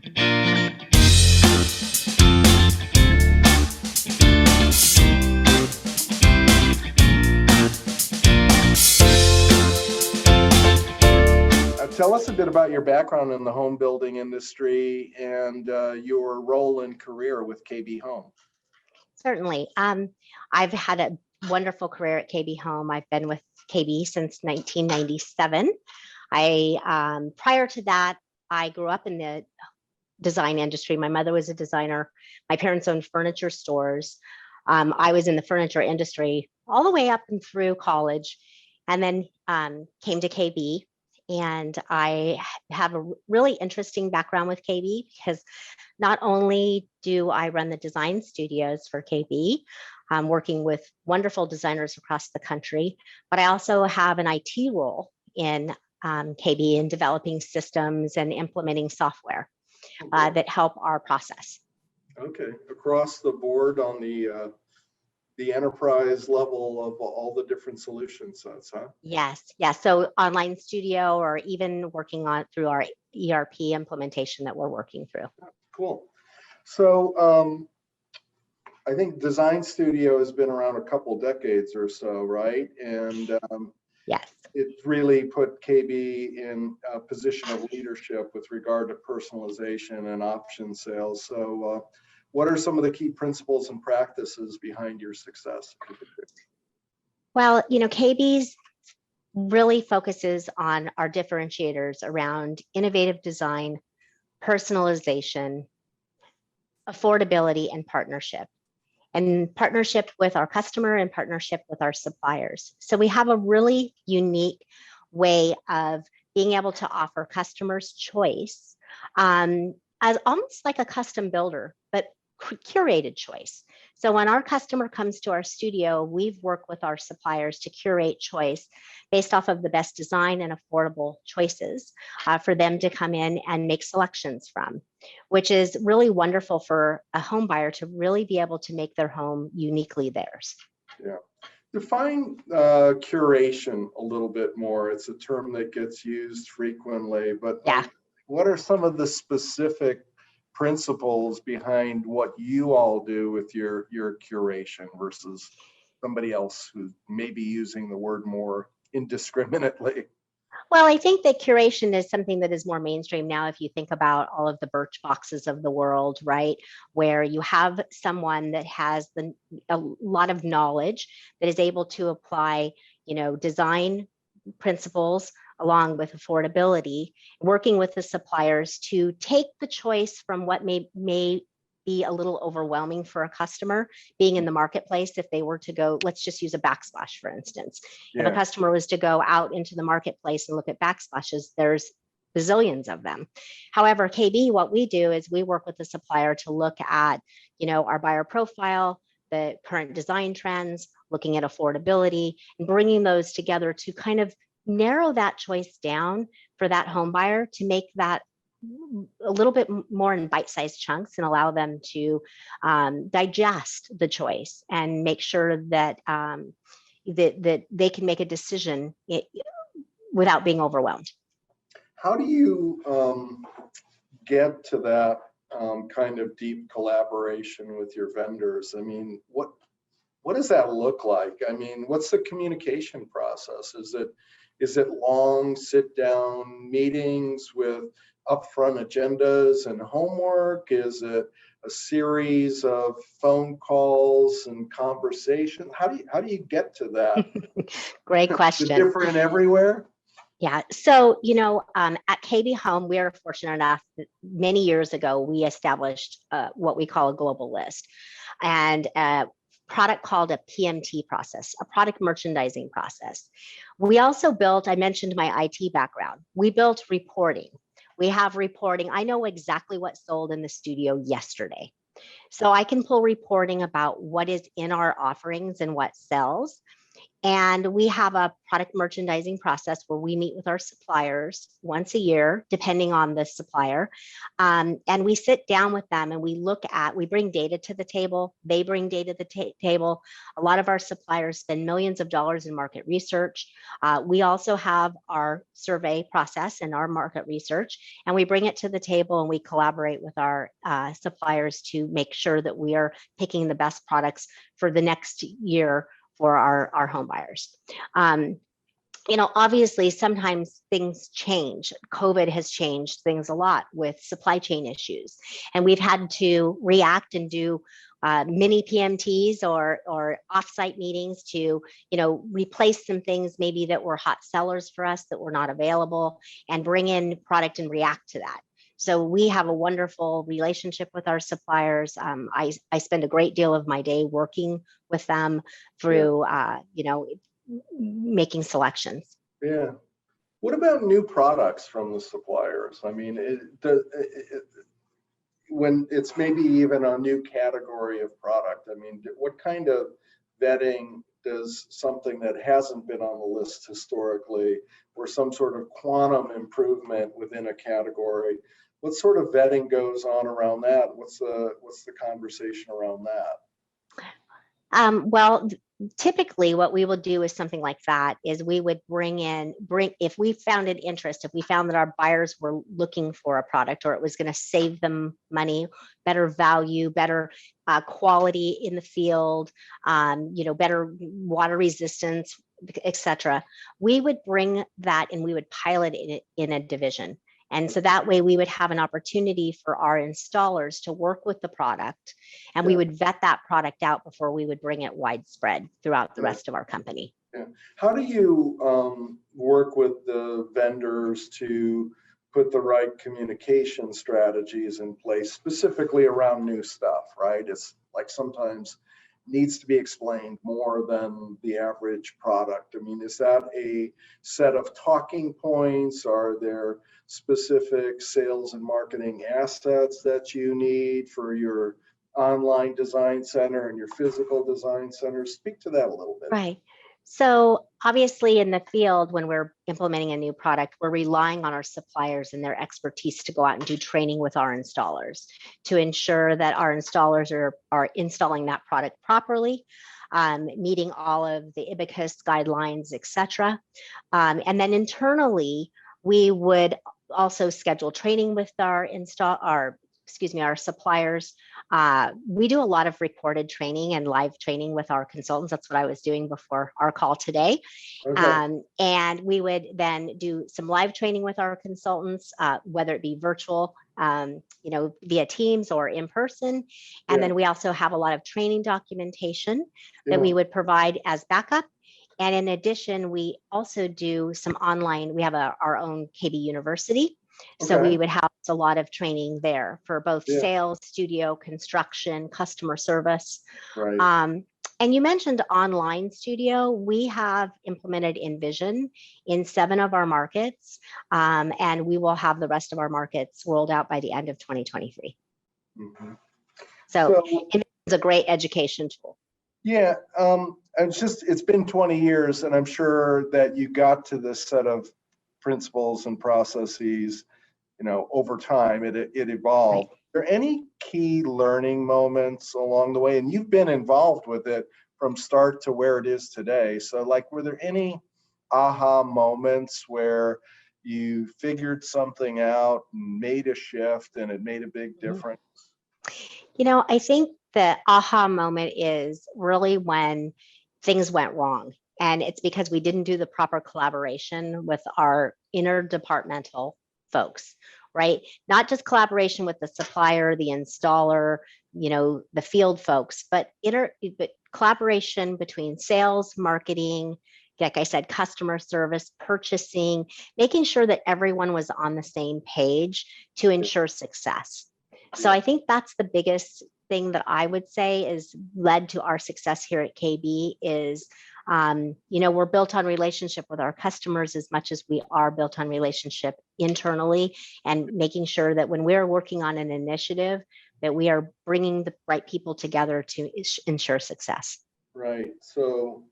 Tell us a bit about your background in the home building industry and your role and career with KB Home. Certainly. I've had a wonderful career at KB Home. I've been with KB since 1997. Prior to that, I grew up in the design industry. My mother was a designer. My parents owned furniture stores. I was in the furniture industry all the way up and through college, and then came to KB. And I have a really interesting background with KB because not only do I run the design studios for KB, working with wonderful designers across the country, but I also have an IT role in KB in developing systems and implementing software that help our process. Okay, across the board on the enterprise level of all the different solution sets, huh? Yes. So online studio, or even working on through our ERP implementation that we're working through. Cool. So I think design studio has been around a couple decades or so, right? And yes, it really put KB in a position of leadership with regard to personalization and option sales. So what are some of the key principles and practices behind your success? Well, KB's really focuses on our differentiators around innovative design, personalization, affordability, and partnership. And partnership with our customer and partnership with our suppliers. So we have a really unique way of being able to offer customers choice as almost like a custom builder, but curated choice. So when our customer comes to our studio, we've worked with our suppliers to curate choice based off of the best design and affordable choices for them to come in and make selections from, which is really wonderful for a home buyer to really be able to make their home uniquely theirs. Yeah. Define curation a little bit more. It's a term that gets used frequently, but yeah. What are some of the specific principles behind what you all do with your curation versus somebody else who may be using the word more indiscriminately? Well, I think that curation is something that is more mainstream now. If you think about all of the Birchboxes of the world, right, where you have someone that has a lot of knowledge that is able to apply, design principles along with affordability, working with the suppliers to take the choice from what may be a little overwhelming for a customer being in the marketplace. If they were to go, let's just use a backsplash, for instance. Yeah. If a customer was to go out into the marketplace and look at backsplashes, there's bazillions of them. However, KB, what we do is we work with the supplier to look at, our buyer profile, the current design trends, looking at affordability, and bringing those together to kind of narrow that choice down for that home buyer to make that a little bit more in bite-sized chunks and allow them to digest the choice and make sure that that they can make a decision without being overwhelmed. How do you get to that kind of deep collaboration with your vendors? I mean, what does that look like? I mean, what's the communication process? Is it long sit-down meetings with upfront agendas and homework? Is it a series of phone calls and conversation? How do you get to that? Great question. Different everywhere? Yeah. So, at KB Home, we are fortunate enough that many years ago, we established what we call a global list, and a product called a PMT process, a product merchandising process. We also built, I mentioned my IT background. We built reporting. We have reporting. I know exactly what sold in the studio yesterday. So I can pull reporting about what is in our offerings and what sells. And we have a product merchandising process where we meet with our suppliers once a year, depending on the supplier. And we sit down with them and we we bring data to the table. They bring data to the table. A lot of our suppliers spend millions of dollars in market research. We also have our survey process and our market research, and we bring it to the table and we collaborate with our suppliers to make sure that we are picking the best products for the next year for our home buyers. Obviously, sometimes things change. COVID has changed things a lot with supply chain issues, and we've had to react and do mini PMTs or offsite meetings to, replace some things maybe that were hot sellers for us that were not available, and bring in product and react to that. So we have a wonderful relationship with our suppliers. I spend a great deal of my day working with them through, making selections. Yeah. What about new products from the suppliers? I mean, when it's maybe even a new category of product, I mean, what kind of vetting does something that hasn't been on the list historically, or some sort of quantum improvement within a category? What sort of vetting goes on around that? What's the conversation around that? Well, typically what we will do is something like that is we would if we found an interest, if we found that our buyers were looking for a product or it was going to save them money, better value, better quality in the field, better water resistance, etc., we would bring that and we would pilot it in a division. And so that way we would have an opportunity for our installers to work with the product, and we would vet that product out before we would bring it widespread throughout the rest of our company. Yeah. How do you work with the vendors to put the right communication strategies in place, specifically around new stuff, right? It's like sometimes needs to be explained more than the average product. I mean, is that a set of talking points? Are there specific sales and marketing assets that you need for your online design center and your physical design center? Speak to that a little bit. Right. So obviously in the field, when we're implementing a new product, we're relying on our suppliers and their expertise to go out and do training with our installers to ensure that our installers are installing that product properly, meeting all of the IBICUS guidelines, etc. And then internally, we would also schedule training with our suppliers. We do a lot of recorded training and live training with our consultants. That's what I was doing before our call today. Okay. And we would then do some live training with our consultants, whether it be virtual, via Teams or in person. And then we also have a lot of training documentation that we would provide as backup. And in addition, we also do some online, we have our own KB University. So we would have a lot of training there for both sales, studio, construction, customer service. Right. And you mentioned online studio. We have implemented InVision in 7 of our markets, and we will have the rest of our markets rolled out by the end of 2023. Mm-hmm. So it's a great education tool. Yeah, it's been 20 years, and I'm sure that you got to this set of principles and processes, over time. It evolved. Right. Are there any key learning moments along the way? And you've been involved with it from start to where it is today. So, were there any aha moments where you figured something out, made a shift, and it made a big difference? I think the aha moment is really when things went wrong. And it's because we didn't do the proper collaboration with our interdepartmental folks, right? Not just collaboration with the supplier, the installer, the field folks, but collaboration between sales, marketing, like I said, customer service, purchasing, making sure that everyone was on the same page to ensure success. So I think that's the biggest thing that I would say is led to our success here at KB is, we're built on relationship with our customers as much as we are built on relationship internally, and making sure that when we're working on an initiative, that we are bringing the right people together to ensure success. Right. So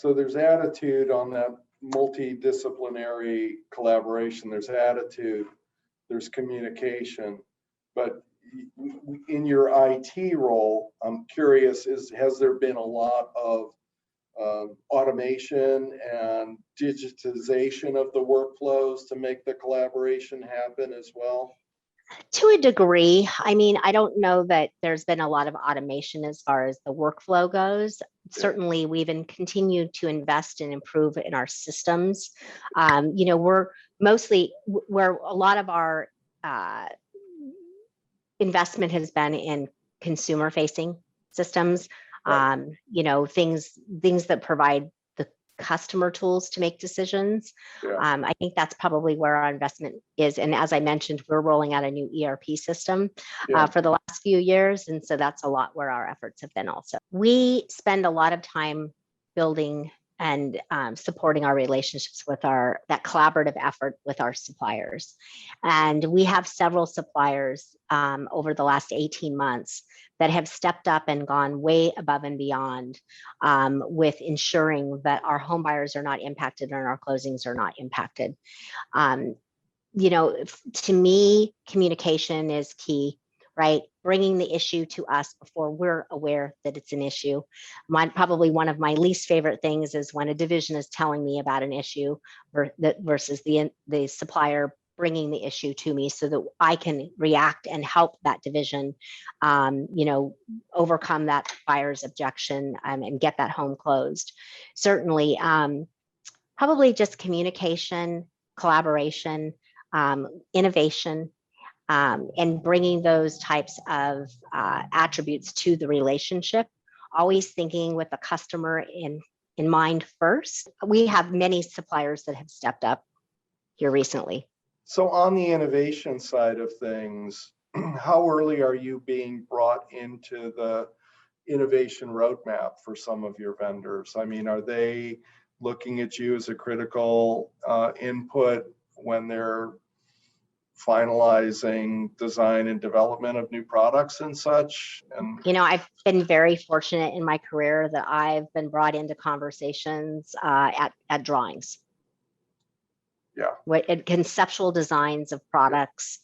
So there's attitude on that multidisciplinary collaboration. There's attitude, there's communication. But in your IT role, I'm curious, has there been a lot of automation and digitization of the workflows to make the collaboration happen as well? To a degree. I mean, I don't know that there's been a lot of automation as far as the workflow goes. Certainly, we've continued to invest and improve in our systems. We're mostly where a lot of our investment has been in consumer facing systems. Right. Things that provide the customer tools to make decisions. Yeah. I think that's probably where our investment is. And as I mentioned, we're rolling out a new ERP system for the last few years. And so that's a lot where our efforts have been also. We spend a lot of time building and supporting our relationships with that collaborative effort with our suppliers. And we have several suppliers over the last 18 months that have stepped up and gone way above and beyond with ensuring that our home buyers are not impacted and our closings are not impacted. To me, communication is key, right? Bringing the issue to us before we're aware that it's an issue. Probably one of my least favorite things is when a division is telling me about an issue versus the supplier bringing the issue to me so that I can react and help that division, overcome that buyer's objection and get that home closed. Certainly, probably just communication, collaboration, innovation, and bringing those types of attributes to the relationship, always thinking with the customer in mind first. We have many suppliers that have stepped up here recently. So on the innovation side of things, how early are you being brought into the innovation roadmap for some of your vendors? I mean, are they looking at you as a critical input when they're finalizing design and development of new products and such? And I've been very fortunate in my career that I've been brought into conversations at drawings. Yeah. Conceptual designs of products,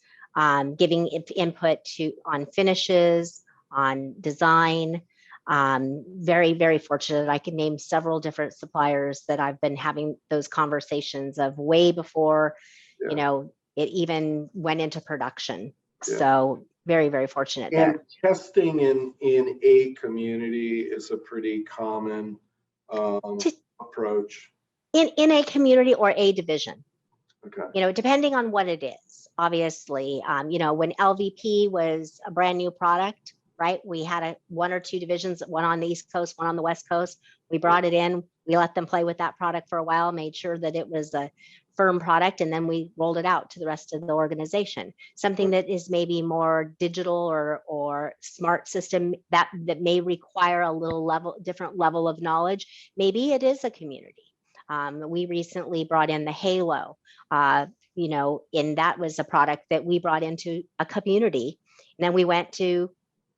giving input on finishes, on design. Very, very fortunate. I can name several different suppliers that I've been having those conversations of way before, it even went into production. Yeah. So very, very fortunate and there. Testing in a community is a pretty common approach. In a community or a division. Okay. Depending on what it is. Obviously, when LVP was a brand new product, right? We had one or two divisions, one on the East Coast, one on the West Coast. We brought it in, we let them play with that product for a while, made sure that it was a firm product, and then we rolled it out to the rest of the organization. Something that is maybe more digital or smart system that may require a different level of knowledge. Maybe it is a community. We recently brought in the Halo, and that was a product that we brought into a community. And then we went to,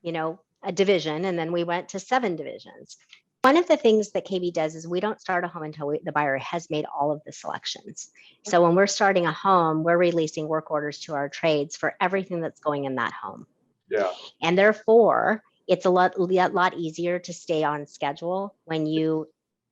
a division, and then we went to 7 divisions. One of the things that KB does is we don't start a home until the buyer has made all of the selections. So when we're starting a home, we're releasing work orders to our trades for everything that's going in that home. Yeah. And therefore, it's a lot easier to stay on schedule when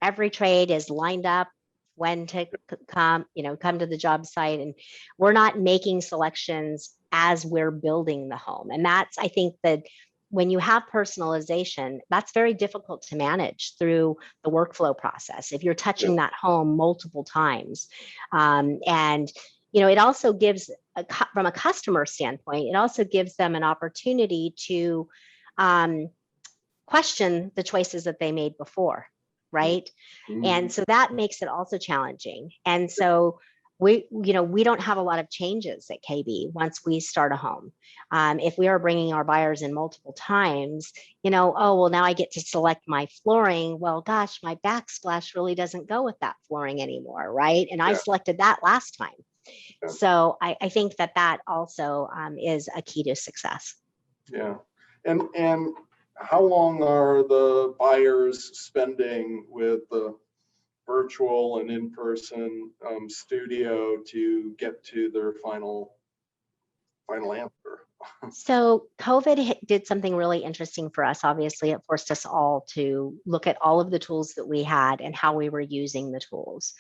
every trade is lined up when to come to the job site, and we're not making selections as we're building the home. And that's, I think, that when you have personalization, that's very difficult to manage through the workflow process if you're touching that home multiple times. And it also gives, from a customer standpoint, it also gives them an opportunity to question the choices that they made before. Right. Mm-hmm. And so that makes it also challenging. And so we don't have a lot of changes at KB once we start a home. If we are bringing our buyers in multiple times, now I get to select my flooring. Well, gosh, my backsplash really doesn't go with that flooring anymore. Right. And I selected that last time. Yeah. So I think that also is a key to success. Yeah. And how long are the buyers spending with the virtual and in-person studio to get to their final answer? So COVID did something really interesting for us. Obviously, it forced us all to look at all of the tools that we had and how we were using the tools.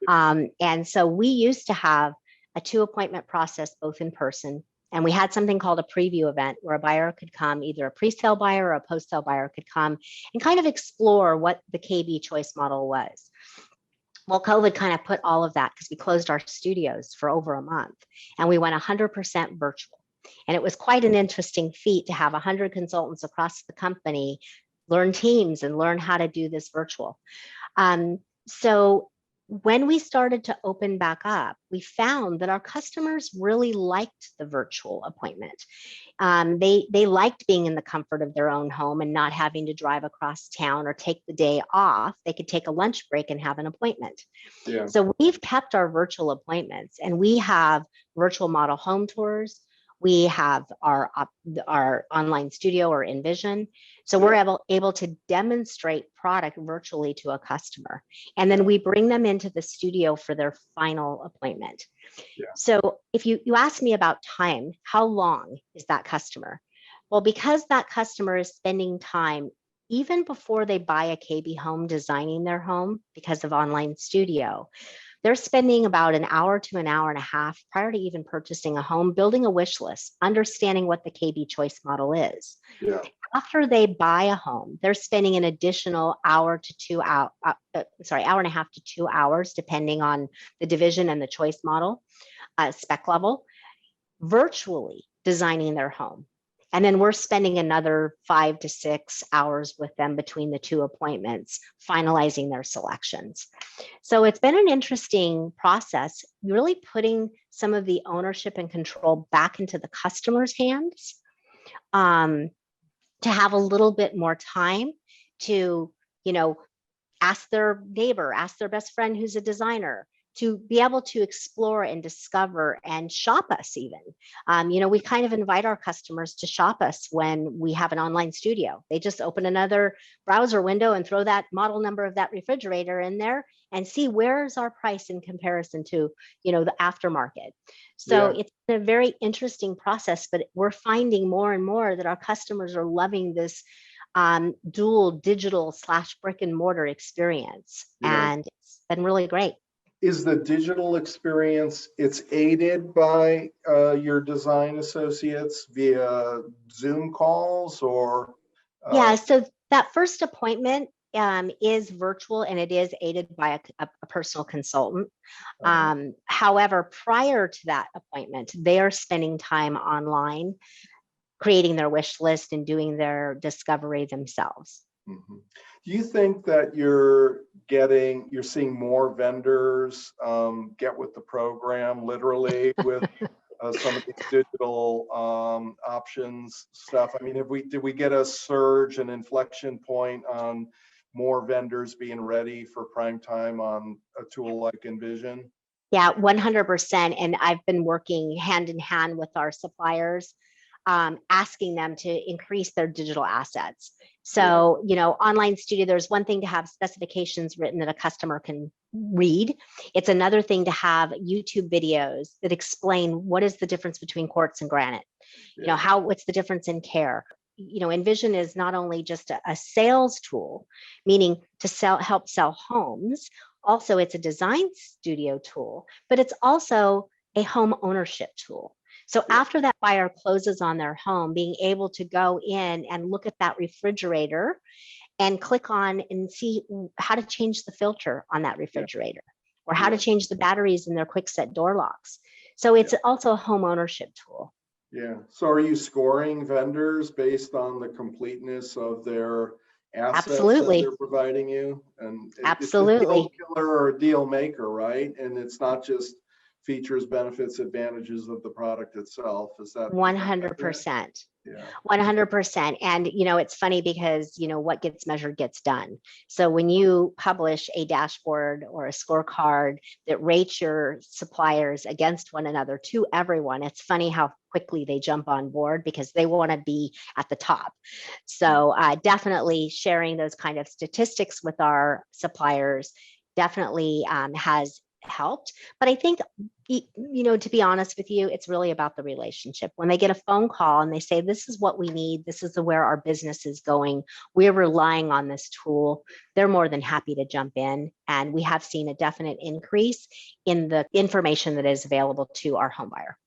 And so we used to have a 2 appointment process, both in person, and we had something called a preview event where a buyer could come, either a pre-sale buyer or a post-sale buyer could come and kind of explore what the KB choice model was. Well, COVID kind of put all of that, because we closed our studios for over a month and we went 100% virtual. And it was quite an interesting feat to have 100 consultants across the company learn Teams and learn how to do this virtual. So when we started to open back up, we found that our customers really liked the virtual appointment. They liked being in the comfort of their own home and not having to drive across town or take the day off. They could take a lunch break and have an appointment. Yeah. So we've kept our virtual appointments, and we have virtual model home tours. We have our online studio, or Envision. So we're able to demonstrate product virtually to a customer. And then we bring them into the studio for their final appointment. Yeah. So if you ask me about time, how long is that customer? Well, because that customer is spending time even before they buy a KB home designing their home because of online studio, they're spending about an hour to an hour and a half prior to even purchasing a home, building a wish list, understanding what the KB choice model is. Yeah. After they buy a home, they're spending an additional hour and a half to 2 hours, depending on the division and the choice model, spec level, virtually designing their home. And then we're spending another 5 to 6 hours with them between the 2 appointments, finalizing their selections. So it's been an interesting process, really putting some of the ownership and control back into the customer's hands, to have a little bit more time to, ask their neighbor, ask their best friend who's a designer, to be able to explore and discover and shop us even. We kind of invite our customers to shop us when we have an online studio. They just open another browser window and throw that model number of that refrigerator in there and see where's our price in comparison to, the aftermarket. So it's a very interesting process, but we're finding more and more that our customers are loving this dual digital / brick and mortar experience. And it's been really great. Is the digital experience, it's aided by your design associates via Zoom calls or? Yeah, so that first appointment is virtual, and it is aided by a personal consultant. However, prior to that appointment, they are spending time online, creating their wish list and doing their discovery themselves. Mm-hmm. Do you think that you're seeing more vendors get with the program, literally, with some of these digital options stuff? I mean, did we get a surge, an inflection point on more vendors being ready for prime time on a tool like Envision? Yeah, 100%. And I've been working hand in hand with our suppliers, asking them to increase their digital assets. So, online studio, there's one thing to have specifications written that a customer can read. It's another thing to have YouTube videos that explain what is the difference between quartz and granite. What's the difference in care. Envision is not only just a sales tool, meaning to help sell homes. Also, it's a design studio tool, but it's also a home ownership tool. So after that buyer closes on their home, being able to go in and look at that refrigerator and click on and see how to change the filter on that refrigerator, or how to change the batteries in their quick set door locks. So it's also a home ownership tool. Yeah. So are you scoring vendors based on the completeness of their assets that they're providing you? And Absolutely. It's a deal killer or a deal maker, right? And it's not just features, benefits, advantages of the product itself. Is that 100%? Yeah. 100%. And, it's funny because, what gets measured gets done. So when you publish a dashboard or a scorecard that rates your suppliers against one another to everyone, it's funny how quickly they jump on board because they want to be at the top. So definitely sharing those kind of statistics with our suppliers definitely has helped. But I think, to be honest with you, it's really about the relationship. When they get a phone call and they say, this is what we need, this is where our business is going, we're relying on this tool, they're more than happy to jump in. And we have seen a definite increase in the information that is available to our home buyer.